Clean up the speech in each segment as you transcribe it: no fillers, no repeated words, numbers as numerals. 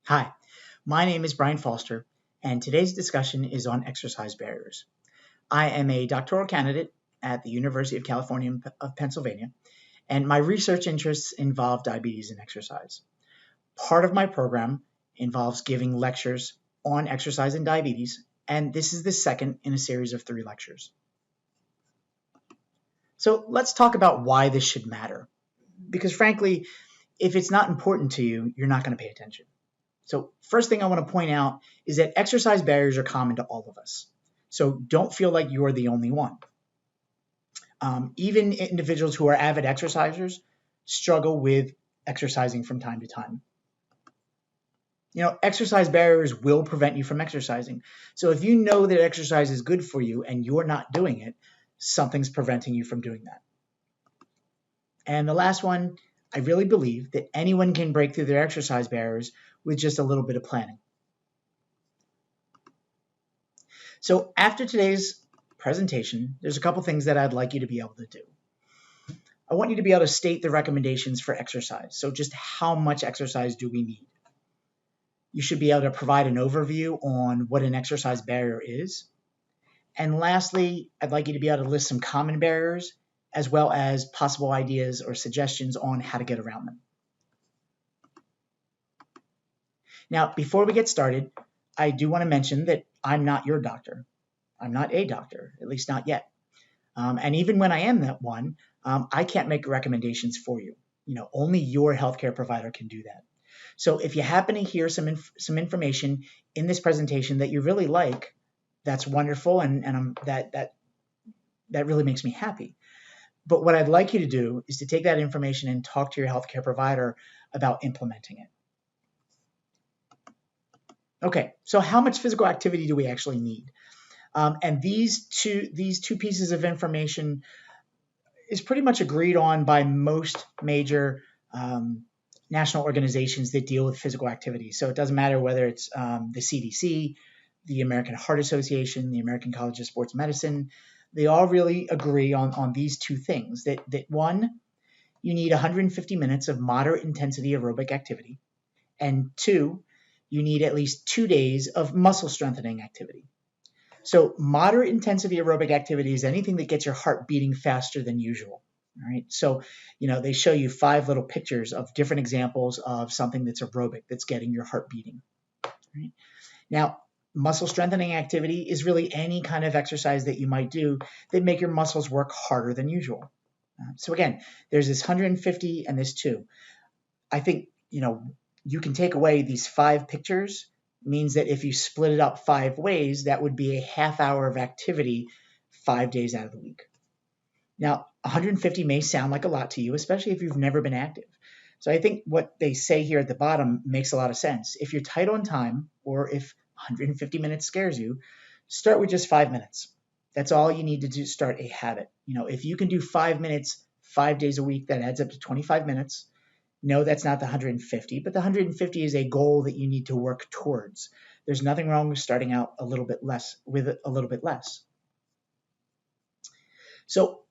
Hi, my name is Brian Foster, and today's discussion is on exercise barriers. I am a doctoral candidate at the University of California of Pennsylvania, and my research interests involve diabetes and exercise. Part of my program involves giving lectures on exercise and diabetes, and this is the second in a series of 3 lectures. So let's talk about why this should matter, because frankly, if it's not important to you, you're not going to pay attention. So first thing I want to point out is that exercise barriers are common to all of us. So don't feel like you're the only one. Even individuals who are avid exercisers struggle with exercising from time to time. Exercise barriers will prevent you from exercising. So if you know that exercise is good for you and you're not doing it, something's preventing you from doing that. And the last one, I really believe that anyone can break through their exercise barriers with just a little bit of planning. So after today's presentation, there's a couple things that I'd like you to be able to do. I want you to be able to state the recommendations for exercise. So just how much exercise do we need? You should be able to provide an overview on what an exercise barrier is. And lastly, I'd like you to be able to list some common barriers as well as possible ideas or suggestions on how to get around them. Now, before we get started, I do want to mention that I'm not your doctor. I'm not a doctor, at least not yet. And even when I am that one, I can't make recommendations for you. Only your healthcare provider can do that. So if you happen to hear some information in this presentation that you really like, that's wonderful, and that really makes me happy. But what I'd like you to do is to take that information and talk to your healthcare provider about implementing it. Okay, so how much physical activity do we actually need? And these two pieces of information is pretty much agreed on by most major national organizations that deal with physical activity. So it doesn't matter whether it's the CDC, the American Heart Association, the American College of Sports Medicine. They all really agree on these two things, that one, you need 150 minutes of moderate intensity aerobic activity, and 2, you need at least 2 days of muscle strengthening activity. So moderate intensity aerobic activity is anything that gets your heart beating faster than usual. All right. So, they show you 5 little pictures of different examples of something that's aerobic, that's getting your heart beating. All right. Now, muscle strengthening activity is really any kind of exercise that you might do that make your muscles work harder than usual. So again, there's this 150 and this 2. I think, you can take away these 5 pictures, means that if you split it up 5 ways, that would be a half hour of activity 5 days out of the week. Now, 150 may sound like a lot to you, especially if you've never been active. So I think what they say here at the bottom makes a lot of sense. If you're tight on time, or if 150 minutes scares you, start with just 5 minutes. That's all you need to do to start a habit. If you can do 5 minutes 5 days a week, that adds up to 25 minutes. No, that's not the 150, but the 150 is a goal that you need to work towards. There's nothing wrong with starting out a little bit less. So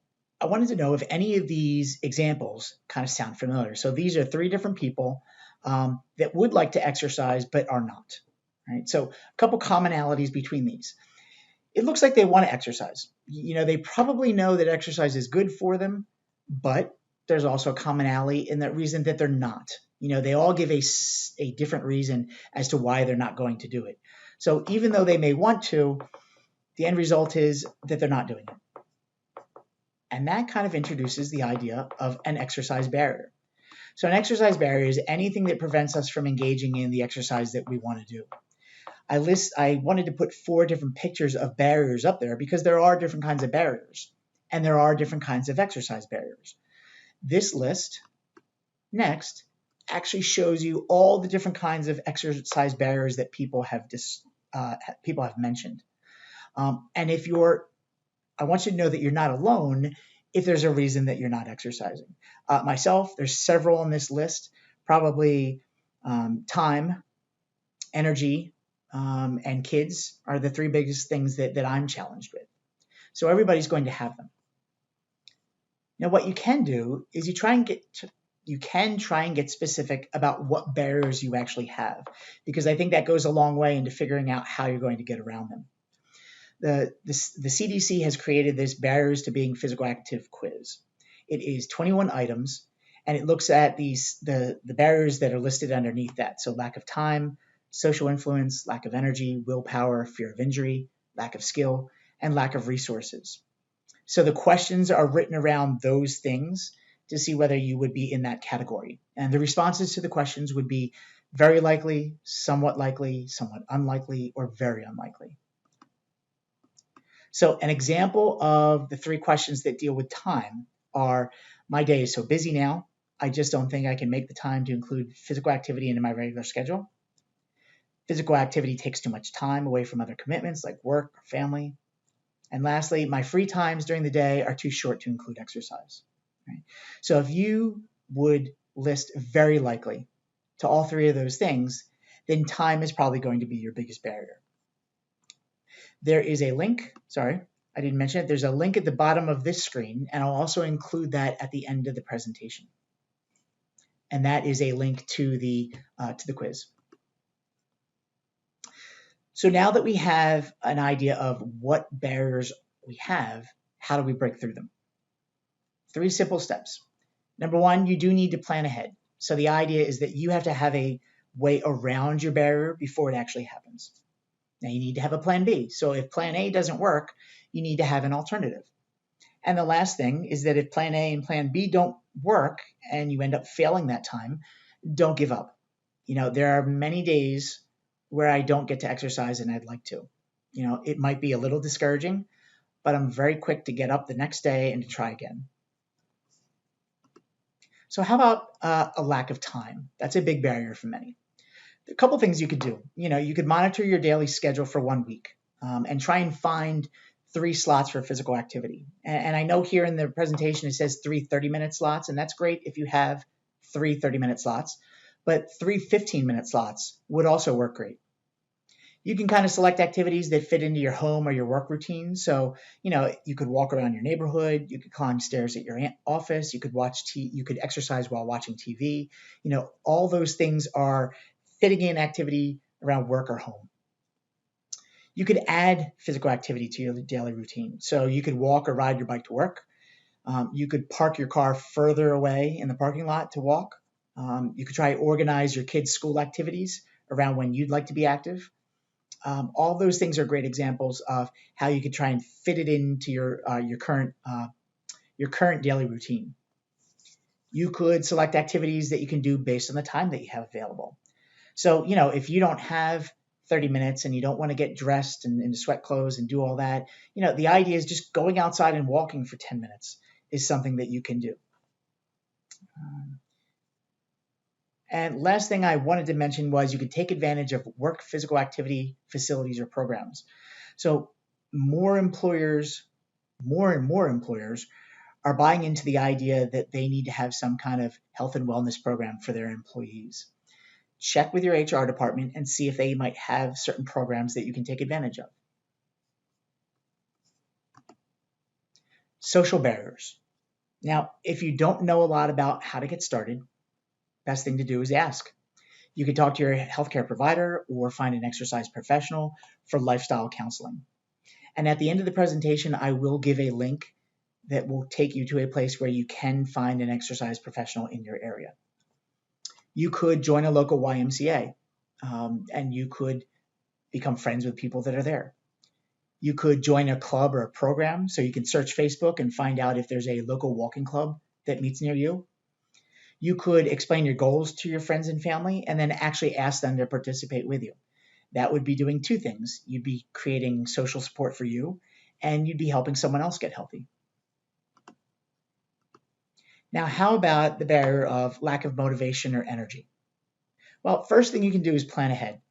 I wanted to know if any of these examples kind of sound familiar. So these are 3 different people that would like to exercise but are not. Right? So a couple commonalities between these. It looks like they want to exercise. They probably know that exercise is good for them, but there's also a commonality in that reason that they're not. They all give a different reason as to why they're not going to do it. So even though they may want to, the end result is that they're not doing it. And that kind of introduces the idea of an exercise barrier. So an exercise barrier is anything that prevents us from engaging in the exercise that we want to do. I wanted to put 4 different pictures of barriers up there because there are different kinds of barriers, and there are different kinds of exercise barriers. This list, next, actually shows you all the different kinds of exercise barriers that people have mentioned. And I want you to know that you're not alone if there's a reason that you're not exercising. Myself, there's several on this list, probably time, energy, and kids are the 3 biggest things that I'm challenged with. So everybody's going to have them. Now, what you can do is you try and you can try and get specific about what barriers you actually have, because I think that goes a long way into figuring out how you're going to get around them. The CDC has created this Barriers to Being Physical Active quiz. It is 21 items, and it looks at the barriers that are listed underneath that. So lack of time, social influence, lack of energy, willpower, fear of injury, lack of skill, and lack of resources. So the questions are written around those things to see whether you would be in that category. And the responses to the questions would be very likely, somewhat unlikely, or very unlikely. So an example of the 3 questions that deal with time are, my day is so busy now, I just don't think I can make the time to include physical activity into my regular schedule. Physical activity takes too much time away from other commitments like work or family. And lastly, my free times during the day are too short to include exercise. Right? So if you would list very likely to all 3 of those things, then time is probably going to be your biggest barrier. There is a link, sorry, I didn't mention it. There's a link at the bottom of this screen, and I'll also include that at the end of the presentation. And that is a link to the quiz. So now that we have an idea of what barriers we have, how do we break through them? 3 simple steps. Number 1, you do need to plan ahead. So the idea is that you have to have a way around your barrier before it actually happens. Now you need to have a plan B. So if plan A doesn't work, you need to have an alternative. And the last thing is that if plan A and plan B don't work and you end up failing that time, don't give up. There are many days where I don't get to exercise and I'd like to. It might be a little discouraging, but I'm very quick to get up the next day and to try again. So how about a lack of time? That's a big barrier for many. A couple things you could do. You could monitor your daily schedule for 1 week and try and find 3 slots for physical activity. And I know here in the presentation it says 3 30-minute slots, and that's great if you have 3 30-minute slots, but 3 15-minute slots would also work great. You can kind of select activities that fit into your home or your work routine. So, you could walk around your neighborhood, you could climb stairs at your office, you could exercise while watching TV. All those things are fitting in activity around work or home. You could add physical activity to your daily routine. So you could walk or ride your bike to work. You could park your car further away in the parking lot to walk. You could try to organize your kids' school activities around when you'd like to be active. All those things are great examples of how you could try and fit it into your current daily routine. You could select activities that you can do based on the time that you have available. So, if you don't have 30 minutes and you don't want to get dressed and into sweat clothes and do all that, the idea is just going outside and walking for 10 minutes is something that you can do. And last thing I wanted to mention was you could take advantage of work physical activity facilities or programs. So more and more employers are buying into the idea that they need to have some kind of health and wellness program for their employees. Check with your HR department and see if they might have certain programs that you can take advantage of. Social barriers. Now, if you don't know a lot about how to get started, best thing to do is ask. You can talk to your healthcare provider or find an exercise professional for lifestyle counseling. And at the end of the presentation, I will give a link that will take you to a place where you can find an exercise professional in your area. You could join a local YMCA, and you could become friends with people that are there. You could join a club or a program, so you can search Facebook and find out if there's a local walking club that meets near you. You could explain your goals to your friends and family and then actually ask them to participate with you. That would be doing 2 things. You'd be creating social support for you, and you'd be helping someone else get healthy. Now, how about the barrier of lack of motivation or energy? Well, first thing you can do is plan ahead.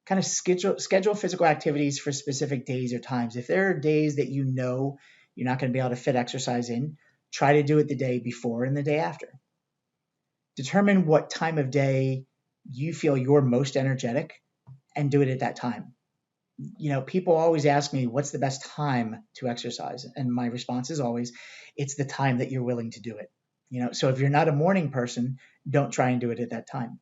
Kind of schedule physical activities for specific days or times. If there are days that you're not going to be able to fit exercise in, try to do it the day before and the day after. Determine what time of day you feel you're most energetic and do it at that time. People always ask me, what's the best time to exercise? And my response is always, it's the time that you're willing to do it. So if you're not a morning person, don't try and do it at that time.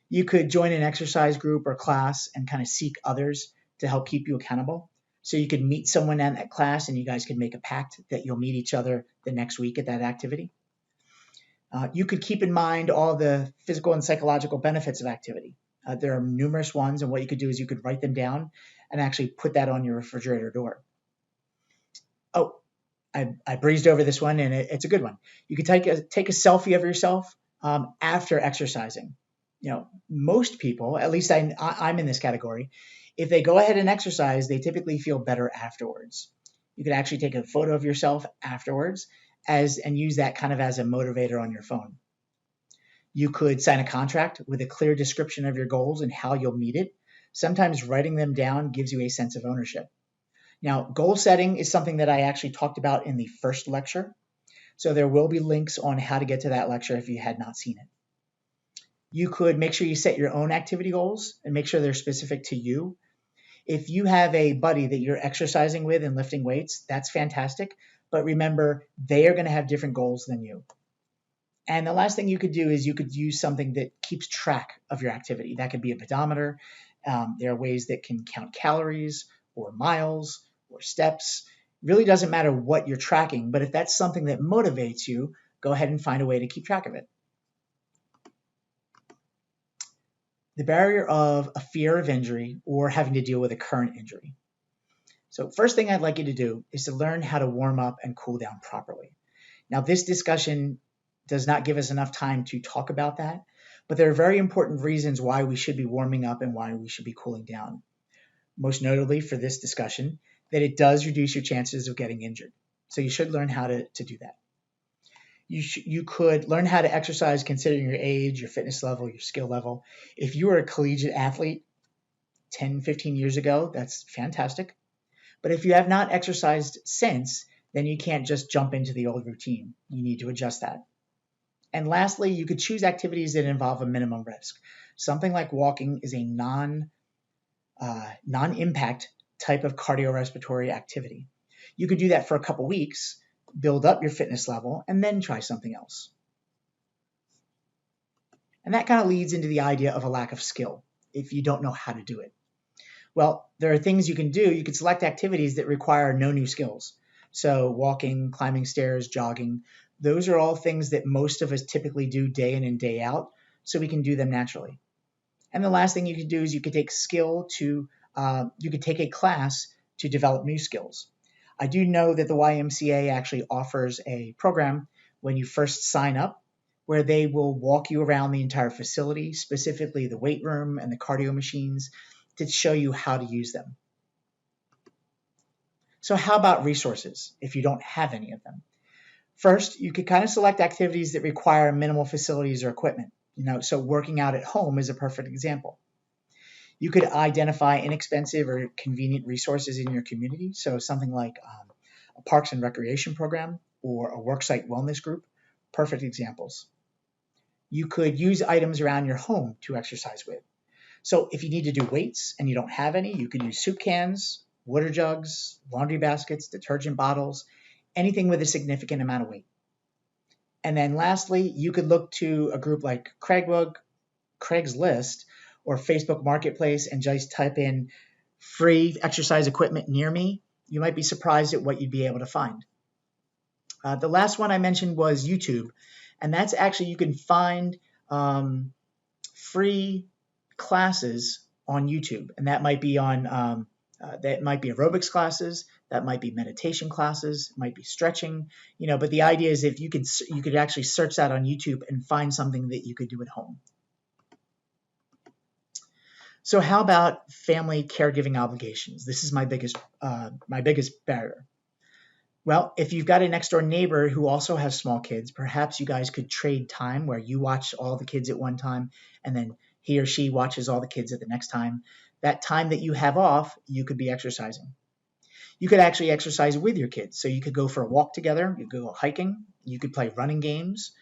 You could join an exercise group or class and kind of seek others to help keep you accountable. So you could meet someone in that class and you guys could make a pact that you'll meet each other the next week at that activity. You could keep in mind all the physical and psychological benefits of activity. There are numerous ones, and what you could do is you could write them down and actually put that on your refrigerator door. Oh, I breezed over this one, and it's a good one. You could take a selfie of yourself after exercising. Most people, at least I'm in this category, if they go ahead and exercise, they typically feel better afterwards. You could actually take a photo of yourself afterwards and use that kind of as a motivator on your phone. You could sign a contract with a clear description of your goals and how you'll meet it. Sometimes writing them down gives you a sense of ownership. Now, goal setting is something that I actually talked about in the first lecture. So there will be links on how to get to that lecture if you had not seen it. You could make sure you set your own activity goals and make sure they're specific to you. If you have a buddy that you're exercising with and lifting weights, that's fantastic. But remember, they are going to have different goals than you. And the last thing you could do is you could use something that keeps track of your activity. That could be a pedometer. There are ways that can count calories or miles or steps. It really doesn't matter what you're tracking, but if that's something that motivates you, go ahead and find a way to keep track of it. The barrier of a fear of injury or having to deal with a current injury. So first thing I'd like you to do is to learn how to warm up and cool down properly. Now, this discussion does not give us enough time to talk about that, but there are very important reasons why we should be warming up and why we should be cooling down. Most notably for this discussion, that it does reduce your chances of getting injured. So you should learn how to do that. You could learn how to exercise considering your age, your fitness level, your skill level. If you were a collegiate athlete 10, 15 years ago, that's fantastic. But if you have not exercised since, then you can't just jump into the old routine. You need to adjust that. And lastly, you could choose activities that involve a minimum risk. Something like walking is a non-impact type of cardiorespiratory activity. You could do that for a couple weeks, build up your fitness level, and then try something else. And that kind of leads into the idea of a lack of skill if you don't know how to do it. Well, there are things you can do. You could select activities that require no new skills. So walking, climbing stairs, jogging, those are all things that most of us typically do day in and day out, so we can do them naturally. And the last thing you could do is you could take you could take a class to develop new skills. I do know that the YMCA actually offers a program when you first sign up where they will walk you around the entire facility, specifically the weight room and the cardio machines, to show you how to use them. So how about resources if you don't have any of them? First, you could kind of select activities that require minimal facilities or equipment. So working out at home is a perfect example. You could identify inexpensive or convenient resources in your community. So something like a parks and recreation program or a worksite wellness group, perfect examples. You could use items around your home to exercise with. So if you need to do weights and you don't have any, you can use soup cans, water jugs, laundry baskets, detergent bottles, anything with a significant amount of weight. And then lastly, you could look to a group like Craigslist or Facebook Marketplace and just type in free exercise equipment near me. You might be surprised at what you'd be able to find. The last one I mentioned was YouTube, and that's actually you can find free classes on YouTube, and that might be aerobics classes, that might be meditation classes, it might be stretching, but the idea is if you could actually search that on YouTube and find something that you could do at home. So how about family caregiving obligations? This is my biggest barrier. Well, if you've got a next door neighbor who also has small kids, perhaps you guys could trade time where you watch all the kids at one time and then he or she watches all the kids at the next time. That time that you have off, you could be exercising. You could actually exercise with your kids. So you could go for a walk together, you could go hiking, you could play running games.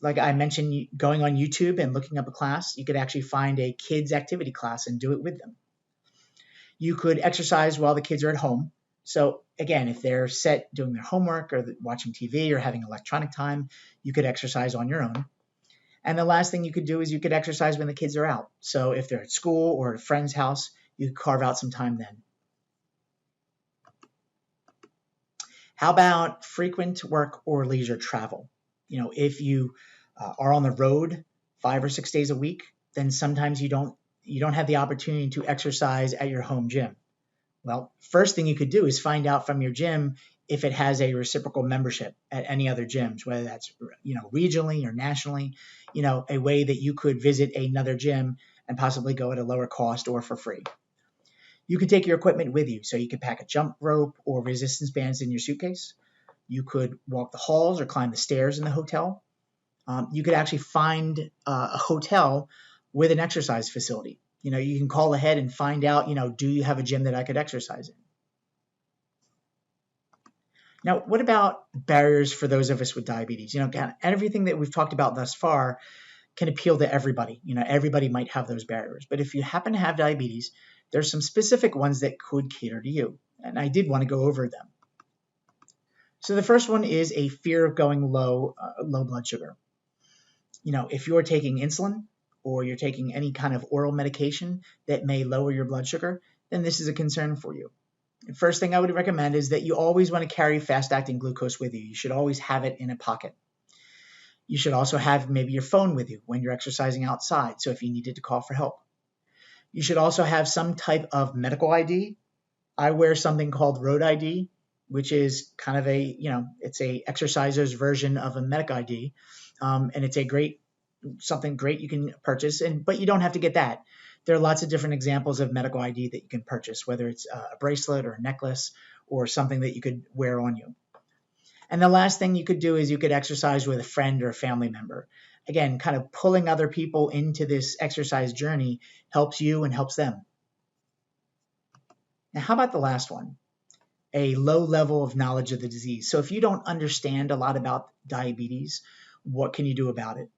Like I mentioned, going on YouTube and looking up a class, you could actually find a kids activity class and do it with them. You could exercise while the kids are at home. So again, if they're set doing their homework or watching TV or having electronic time, you could exercise on your own. And the last thing you could do is you could exercise when the kids are out. So if they're at school or at a friend's house, you could carve out some time then. How about frequent work or leisure travel? If you are on the road 5 or 6 days a week, then sometimes you don't have the opportunity to exercise at your home gym. Well, first thing you could do is find out from your gym if it has a reciprocal membership at any other gyms, whether that's regionally or nationally, a way that you could visit another gym and possibly go at a lower cost or for free. You could take your equipment with you, so you could pack a jump rope or resistance bands in your suitcase. You could walk the halls or climb the stairs in the hotel. You could actually find a hotel with an exercise facility. You can call ahead and find out, do you have a gym that I could exercise in? Now, what about barriers for those of us with diabetes? Everything that we've talked about thus far can appeal to everybody. Everybody might have those barriers. But if you happen to have diabetes, there's some specific ones that could cater to you. And I did want to go over them. So the first one is a fear of going low blood sugar. If you're taking insulin or you're taking any kind of oral medication that may lower your blood sugar, then this is a concern for you. The first thing I would recommend is that you always want to carry fast-acting glucose with you. You should always have it in a pocket. You should also have maybe your phone with you when you're exercising outside, so if you needed to call for help. You should also have some type of medical ID. I wear something called Road ID, which is kind of it's a exerciser's version of a medic ID, and it's something great you can purchase, but you don't have to get that. There are lots of different examples of medical ID that you can purchase, whether it's a bracelet or a necklace or something that you could wear on you. And the last thing you could do is you could exercise with a friend or a family member. Again, kind of pulling other people into this exercise journey helps you and helps them. Now, how about the last one? A low level of knowledge of the disease. So if you don't understand a lot about diabetes, what can you do about it?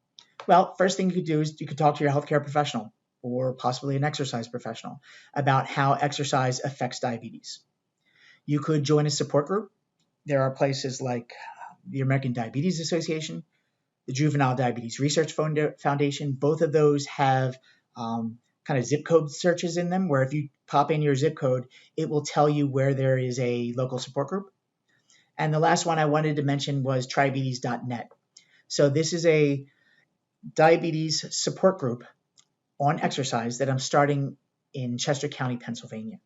Well, first thing you could do is you could talk to your healthcare professional or possibly an exercise professional about how exercise affects diabetes. You could join a support group. There are places like the American Diabetes Association, the Juvenile Diabetes Research Foundation. Both of those have kind of zip code searches in them, where if you pop in your zip code, it will tell you where there is a local support group. And the last one I wanted to mention was triabetes.net. So this is a diabetes support group on exercise that I'm starting in Chester County, Pennsylvania.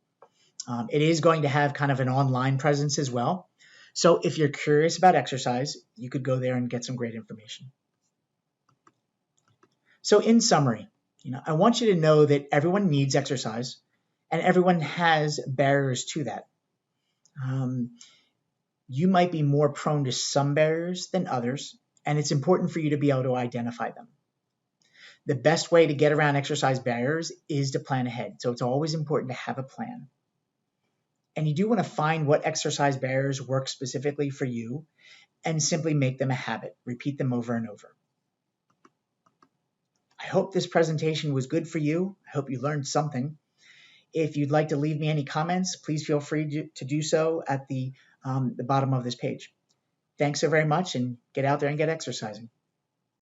It is going to have kind of an online presence as well. So if you're curious about exercise, you could go there and get some great information. So in summary, I want you to know that everyone needs exercise and everyone has barriers to that. You might be more prone to some barriers than others, and it's important for you to be able to identify them. The best way to get around exercise barriers is to plan ahead. So it's always important to have a plan. And you do want to find what exercise barriers work specifically for you and simply make them a habit. Repeat them over and over. I hope this presentation was good for you. I hope you learned something. If you'd like to leave me any comments, please feel free to do so at the bottom of this page. Thanks so very much, and get out there and get exercising.